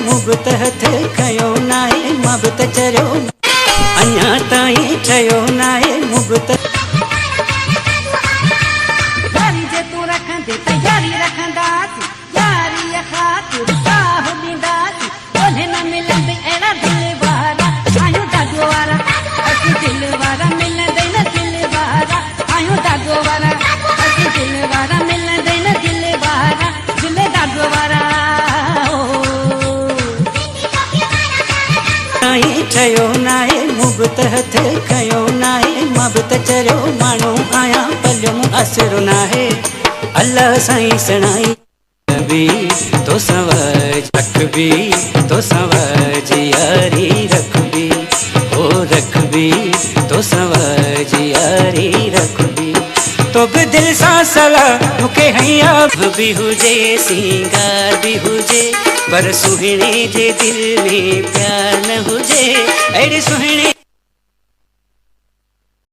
मुबत हथ खयो नाहे मां बि त चरियो अञा ताईं ठहियो नाहे मुबत यारी जे तूं रखंदे त यारी रखंदासीं यारीअ ख़ातिर साह ॾींदासीं ओल्हे न मिलंदे अहिड़ा दिल वारा आहियूं दाॻो वारा असीं दिल वारा मिलंदे न दिल वारा आहियूं दाॻो वारा असीं दिल वारा मिलंदे न दिल वारा दिल दाॻो वारा ताईं ठहियो नाहे मुबत हथ खयो नाहे मां बि त चरियो माण्हू आहियां पलियो असरु नाहे अल्लाह साईं सणाई बि तो सवज रखबी तो सवज यारी रखबी ओ रखबी तो सवज यारी रखबी तो बि दिल सां सलाह मूंखे हैया बि हुजे सिंगार बि हुजे पर सुहिणे जे दिल में प्यार न हुजे अहिड़े सुहिणे